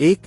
1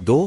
2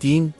3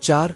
4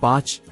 5